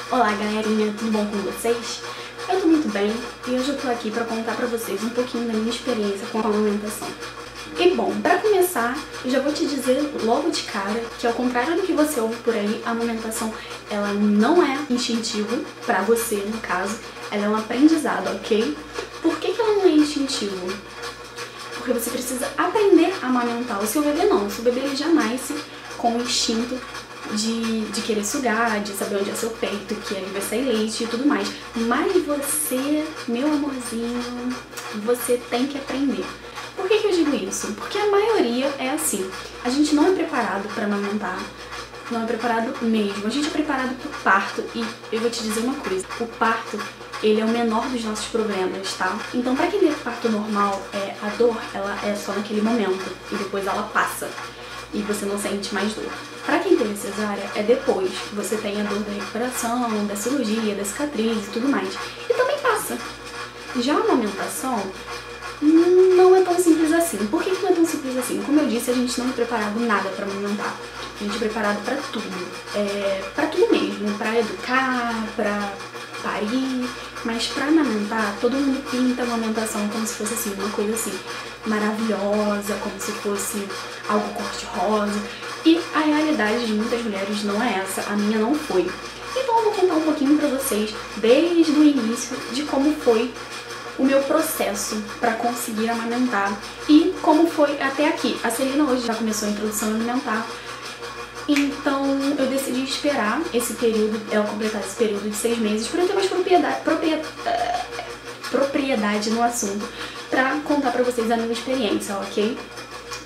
Olá galerinha, tudo bom com vocês? Eu tô muito bem e hoje eu tô aqui pra contar pra vocês um pouquinho da minha experiência com a amamentação. E bom, pra começar, eu já vou te dizer logo de cara que ao contrário do que você ouve por aí, a amamentação ela não é instintivo pra você, no caso, ela é um aprendizado, ok? Por que ela não é instintivo? Porque você precisa aprender a amamentar. O seu bebê não, o seu bebê ele já nasce com o instinto de querer sugar, de saber onde é seu peito, que ali vai sair leite e tudo mais. Mas você, meu amorzinho, você tem que aprender. Por que eu digo isso? Porque a maioria é assim. A gente não é preparado para amamentar, não é preparado mesmo. A gente é preparado para o parto e eu vou te dizer uma coisa. O parto, ele é o menor dos nossos problemas, tá? Então, pra quem teve parto normal, a dor, ela é só naquele momento e depois ela passa e você não sente mais dor. Pra quem teve cesárea, é depois que você tem a dor da recuperação, da cirurgia, da cicatriz e tudo mais. E também passa. Já a amamentação não é tão simples assim. Por que não é tão simples assim? Como eu disse, a gente não é preparado nada pra amamentar. A gente é preparado pra tudo. Pra tudo mesmo. Pra educar, pra parir, mas pra amamentar, todo mundo pinta a amamentação como se fosse assim, uma coisa assim, maravilhosa, como se fosse algo cor-de-rosa. E a realidade de muitas mulheres não é essa, a minha não foi. Então eu vou contar um pouquinho pra vocês, desde o início, de como foi o meu processo pra conseguir amamentar e como foi até aqui. A Celina hoje já começou a introdução alimentar. Então eu decidi esperar esse período, ela completar esse período de 6 meses, para eu ter mais propriedade no assunto, pra contar pra vocês a minha experiência, ok?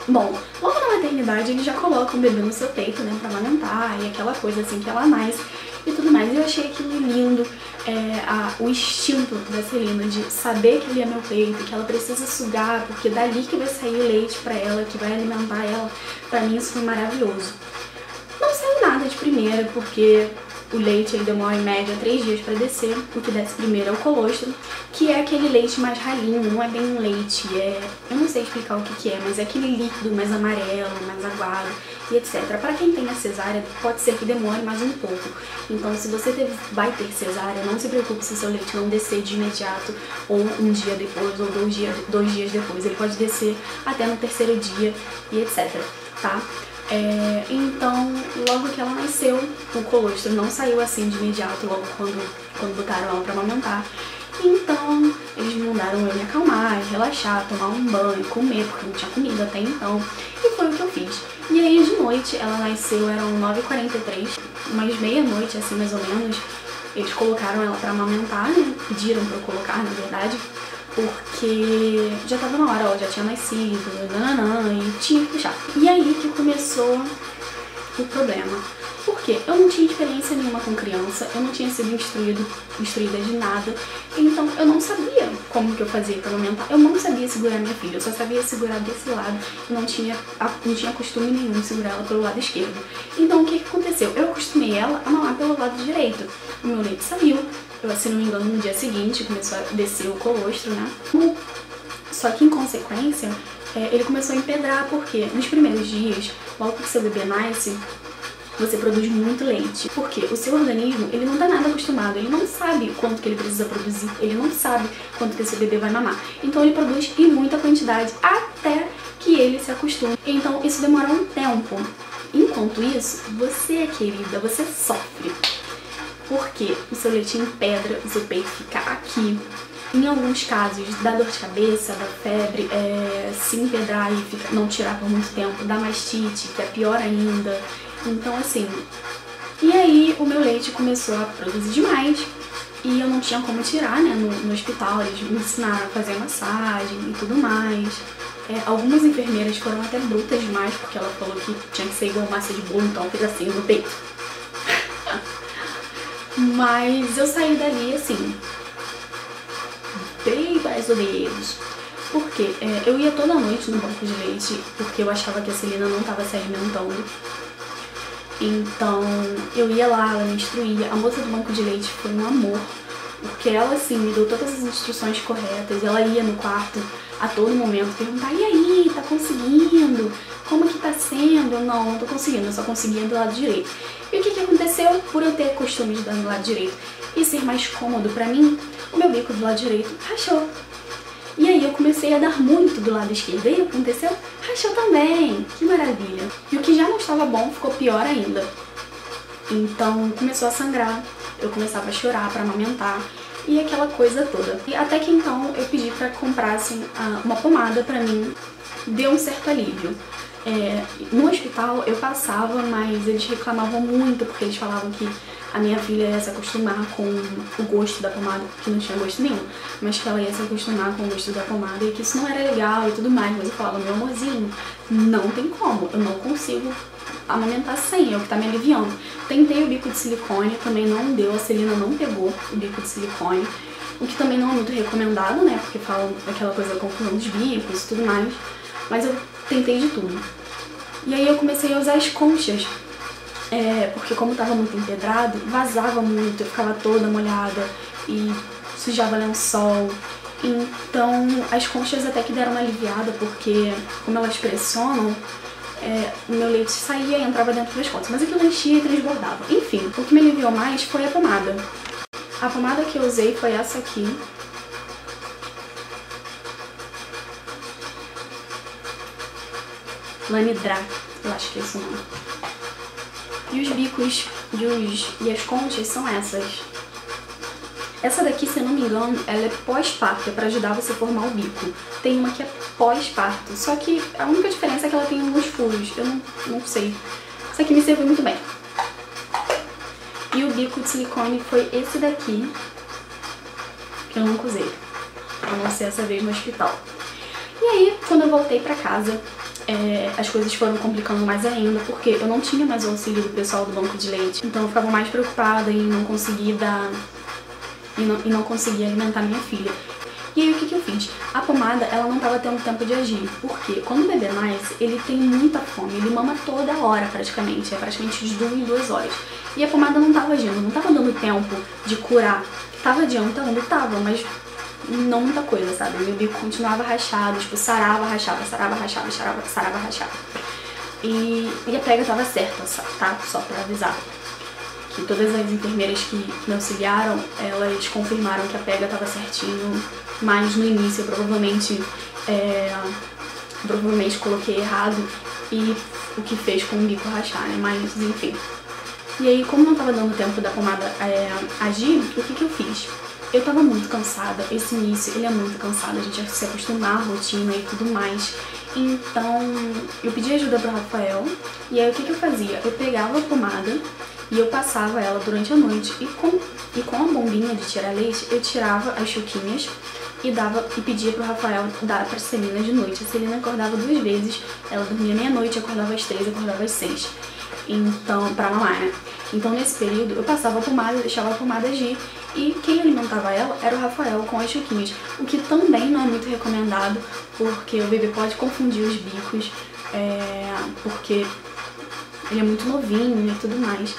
Bom, logo na maternidade ele já coloca o bebê no seu peito, né, pra amamentar e aquela coisa assim que ela nasce e tudo mais. E eu achei aquilo lindo, o instinto da Celina de saber que ele é meu peito, que ela precisa sugar, porque dali que vai sair o leite pra ela, que vai alimentar ela. Pra mim isso foi maravilhoso. Não saiu nada de primeira, porque o leite ele demora em média 3 dias para descer. O que desce primeiro é o colostro, que é aquele leite mais ralinho, não é bem um leite, eu não sei explicar o que é, mas é aquele líquido mais amarelo, mais aguado e etc. Para quem tem a cesárea, pode ser que demore mais um pouco. Então, se você vai ter cesárea, não se preocupe se seu leite não descer de imediato, ou um dia depois, ou 2 dias depois. Ele pode descer até no 3º dia e etc, tá? Então, logo que ela nasceu, o colostro não saiu assim de imediato, logo quando botaram ela pra amamentar. Então, eles me mandaram eu me acalmar, relaxar, tomar um banho, comer, porque não tinha comida até então. E foi o que eu fiz. E aí, de noite, ela nasceu, eram 9h43, umas meia-noite, assim, mais ou menos. Eles colocaram ela pra amamentar, né? Pediram pra eu colocar, na verdade. Porque já tava na hora, ela já tinha nascido, e tinha que puxar. E aí que começou o problema. Porque eu não tinha experiência nenhuma com criança, eu não tinha sido instruída de nada, então eu não sabia como que eu fazia pra amamentar. Eu não sabia segurar minha filha, eu só sabia segurar desse lado, não tinha costume nenhum de segurar ela pelo lado esquerdo. Então o que aconteceu? Eu acostumei ela a mamar pelo lado direito. O meu leite saiu. Se não me engano, no dia seguinte começou a descer o colostro, né? Só que em consequência, ele começou a empedrar, porque nos primeiros dias, logo que seu bebê nasce, você produz muito leite. Porque o seu organismo, ele não tá nada acostumado, ele não sabe quanto que ele precisa produzir, ele não sabe quanto que esse bebê vai mamar. Então ele produz em muita quantidade, até que ele se acostume. Então isso demora um tempo. Enquanto isso, você, querida, você sofre. Porque o seu leite empedra, o seu peito fica aqui. Em alguns casos, dá dor de cabeça, dá febre, se empedrar e não tirar por muito tempo, dá mastite, que é pior ainda. Então, assim... E aí, o meu leite começou a produzir demais e eu não tinha como tirar, né? No hospital, eles me ensinaram a fazer massagem e tudo mais. Algumas enfermeiras foram até brutas demais, porque ela falou que tinha que ser igual massa de bolo, então eu fiz assim no peito. Mas eu saí dali assim, bem mais ou menos. Porque eu ia toda noite no banco de leite, porque eu achava que a Celina não estava se alimentando. Então eu ia lá, ela me instruía. A moça do banco de leite foi um amor, porque ela, assim, me deu todas as instruções corretas, ela ia no quarto a todo momento perguntar, e aí, tá conseguindo? Como que tá sendo? Eu, não tô conseguindo, eu só conseguia do lado direito. E o que aconteceu? Por eu ter costume de dar do lado direito e ser mais cômodo pra mim, o meu bico do lado direito rachou. E aí eu comecei a dar muito do lado esquerdo. E aí aconteceu? Rachou também. Que maravilha. E o que já não estava bom ficou pior ainda. Então começou a sangrar, eu começava a chorar pra amamentar e aquela coisa toda. E até que então eu pedi pra comprassem uma pomada pra mim, deu um certo alívio. No hospital eu passava, mas eles reclamavam muito porque eles falavam que a minha filha ia se acostumar com o gosto da pomada, que não tinha gosto nenhum, mas que ela ia se acostumar com o gosto da pomada e que isso não era legal e tudo mais. Mas eu falava, meu amorzinho, não tem como, eu não consigo amamentar sem, é o que tá me aliviando. Tentei o bico de silicone, também não deu, a Celina não pegou o bico de silicone, o que também não é muito recomendado, né, porque falam aquela coisa da confusão dos bicos e tudo mais, mas eu tentei de tudo. E aí eu comecei a usar as conchas, porque como tava muito empedrado, vazava muito, eu ficava toda molhada e sujava lençol. Então as conchas até que deram uma aliviada, porque como elas pressionam, o meu leite saía e entrava dentro das conchas, mas aquilo enchia e transbordava. Enfim, o que me aliviou mais foi a pomada. A pomada que eu usei foi essa aqui. Lanidra, eu acho que é esse o nome. E os bicos e as conchas são essas. Essa daqui, se eu não me engano, ela é pós-parto, é pra ajudar você a formar o bico. Tem uma que é pós-parto, só que a única diferença é que ela tem alguns furos, eu não sei. Isso aqui me serviu muito bem. E o bico de silicone foi esse daqui, que eu nunca usei, a não ser essa vez no hospital. E aí, quando eu voltei pra casa, as coisas foram complicando mais ainda, porque eu não tinha mais o auxílio do pessoal do banco de leite, então eu ficava mais preocupada em não conseguir dar... E não conseguia alimentar minha filha. E aí o que eu fiz? A pomada, ela não estava tendo tempo de agir. Porque quando o bebê nasce, ele tem muita fome. Ele mama toda hora praticamente. É praticamente de 2 em 2 horas. E a pomada não estava agindo, não estava dando tempo de curar. Tava adiantando, tava, mas não muita coisa, sabe? Meu bico continuava rachado, tipo, sarava, rachava, sarava, rachava, sarava, rachava. E a pega tava certa, tá? Só pra avisar. Que todas as enfermeiras que me auxiliaram, elas confirmaram que a pega estava certinho, mas no início eu provavelmente coloquei errado e o que fez com o bico rachar, né? Mas enfim. E aí, como não estava dando tempo da pomada agir, o que eu fiz? Eu tava muito cansada, esse início ele é muito cansado, a gente vai se acostumar à rotina e tudo mais. Então eu pedi ajuda pro Rafael, e aí o que eu fazia? Eu pegava a pomada e eu passava ela durante a noite e com a bombinha de tirar leite eu tirava as chuquinhas e pedia pro Rafael dar pra Celina de noite. A Celina acordava 2 vezes, ela dormia meia-noite, acordava às 3, acordava às 6. Então, pra mamar, né? Então nesse período eu passava a pomada, deixava a pomada agir e quem alimentava ela era o Rafael com as chuquinhas, o que também não é muito recomendado, porque o bebê pode confundir os bicos, porque ele é muito novinho e tudo mais.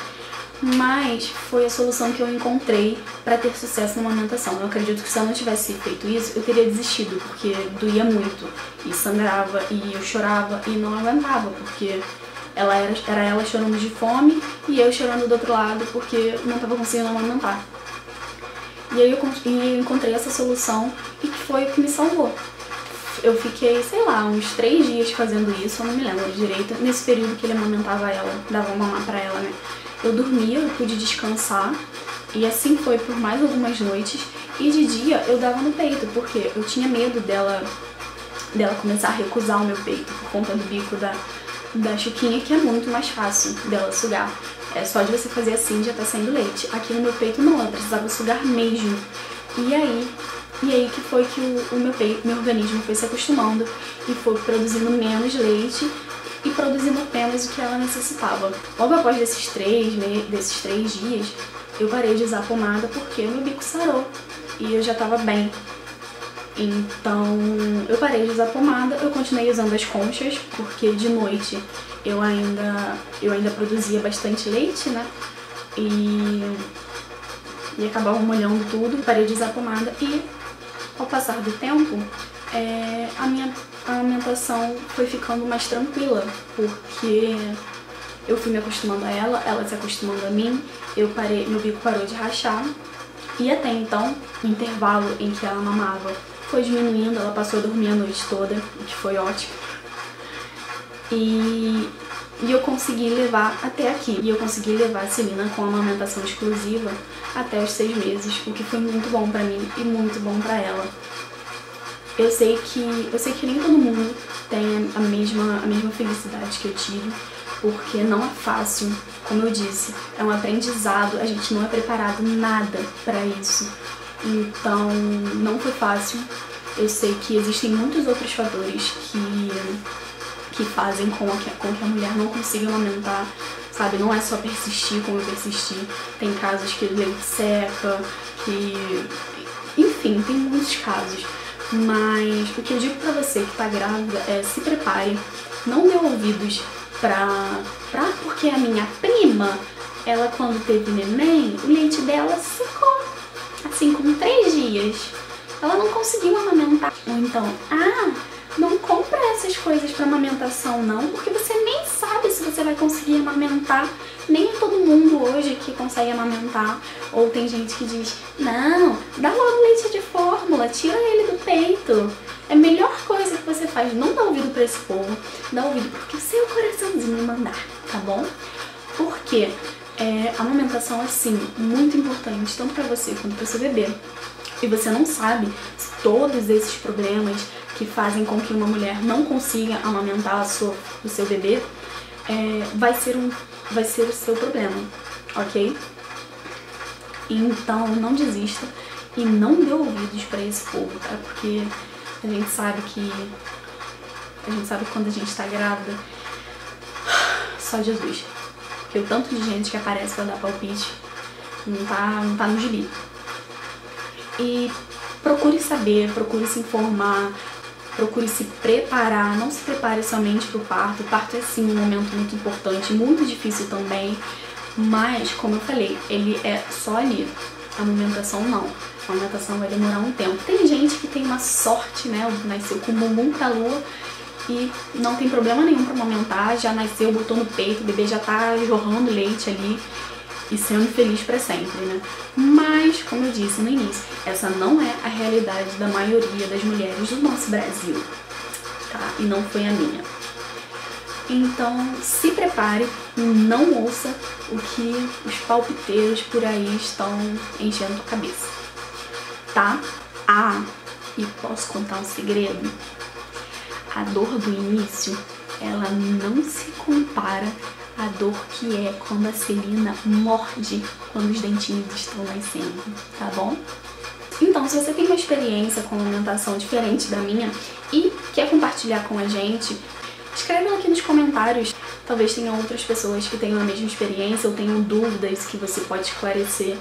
Mas foi a solução que eu encontrei para ter sucesso na amamentação. Eu acredito que se eu não tivesse feito isso, eu teria desistido, porque doía muito, e sangrava, e eu chorava, e não aguentava, porque era ela chorando de fome, e eu chorando do outro lado, porque não estava conseguindo amamentar. E aí eu encontrei essa solução, e que foi o que me salvou. Eu fiquei, sei lá, uns 3 dias fazendo isso, eu não me lembro direito, nesse período que ele amamentava ela, dava mamar pra ela, né? Eu dormia, eu pude descansar, e assim foi por mais algumas noites, e de dia eu dava no peito, porque eu tinha medo dela começar a recusar o meu peito, por conta do bico da chuquinha, que é muito mais fácil dela sugar. É só de você fazer assim, já tá saindo leite. Aqui no meu peito não, eu precisava sugar mesmo. E aí que foi que meu organismo foi se acostumando e foi produzindo menos leite e produzindo apenas o que ela necessitava. Logo após desses 3 dias, eu parei de usar a pomada porque meu bico sarou e eu já tava bem. Então eu parei de usar a pomada, eu continuei usando as conchas, porque de noite eu ainda produzia bastante leite, né? E e acabava molhando tudo, parei de usar pomada e ao passar do tempo, a minha amamentação foi ficando mais tranquila, porque eu fui me acostumando a ela se acostumando a mim, meu bico parou de rachar e até então, o intervalo em que ela mamava foi diminuindo, ela passou a dormir a noite toda, o que foi ótimo. E eu consegui levar até aqui. E eu consegui levar a Celina com a amamentação exclusiva até os 6 meses, o que foi muito bom pra mim e muito bom pra ela. Eu sei que nem todo mundo tem a mesma felicidade que eu tive, porque não é fácil, como eu disse, é um aprendizado, a gente não é preparado nada pra isso. Então, não foi fácil. Eu sei que existem muitos outros fatores que fazem com que a mulher não consiga amamentar, sabe? Não é só persistir como eu persisti. Tem casos que o leite seca, enfim, tem muitos casos. Mas o que eu digo pra você que tá grávida é: se prepare, não dê ouvidos porque a minha prima, ela quando teve neném, o leite dela secou, assim, com 3 dias. Ela não conseguiu amamentar. Ou então, não compra essas coisas pra amamentação não, porque você nem sabe se você vai conseguir amamentar. Nem é todo mundo hoje que consegue amamentar. Ou tem gente que diz: não, dá logo leite de fórmula, tira ele do peito. É a melhor coisa que você faz. Não dá ouvido pra esse povo, dá ouvido porque o seu coraçãozinho mandar, tá bom? Porque a amamentação é sim muito importante, tanto pra você quanto pro seu bebê. E você não sabe se todos esses problemas que fazem com que uma mulher não consiga amamentar o seu bebê vai ser o seu problema, ok? Então não desista e não dê ouvidos pra esse povo, tá? Porque a gente sabe que quando a gente tá grávida, só Jesus. Porque o tanto de gente que aparece pra dar palpite não tá no gibi. E procure saber, procure se informar, procure se preparar. Não se prepare somente para o parto. O parto é sim um momento muito importante, muito difícil também, mas, como eu falei, ele é só ali. A amamentação não. A amamentação vai demorar um tempo. Tem gente que tem uma sorte, né? Nasceu com o bumbum pra lua e não tem problema nenhum para amamentar. Já nasceu, botou no peito, o bebê já tá jorrando leite ali e sendo feliz pra sempre, né? Mas, como eu disse no início, essa não é a realidade da maioria das mulheres do nosso Brasil, tá? E não foi a minha. Então, se prepare e não ouça o que os palpiteiros por aí estão enchendo a cabeça, tá? E posso contar um segredo? A dor do início, ela não se compara à dor que é quando a Celina morde quando os dentinhos estão nascendo, tá bom? Então, se você tem uma experiência com amamentação diferente da minha e quer compartilhar com a gente, escreve aqui nos comentários. Talvez tenham outras pessoas que tenham a mesma experiência ou tenham dúvidas que você pode esclarecer.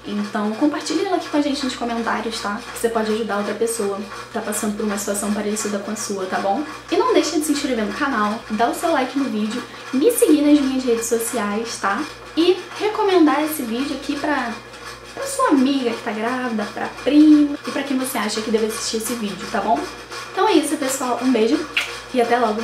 Então, compartilhe ela aqui com a gente nos comentários, tá? Que você pode ajudar outra pessoa que tá passando por uma situação parecida com a sua, tá bom? E não deixe de se inscrever no canal, dar o seu like no vídeo, me seguir nas minhas redes sociais, tá? E recomendar esse vídeo aqui pra sua amiga que tá grávida, pra prima e pra quem você acha que deve assistir esse vídeo, tá bom? Então é isso, pessoal. Um beijo e até logo!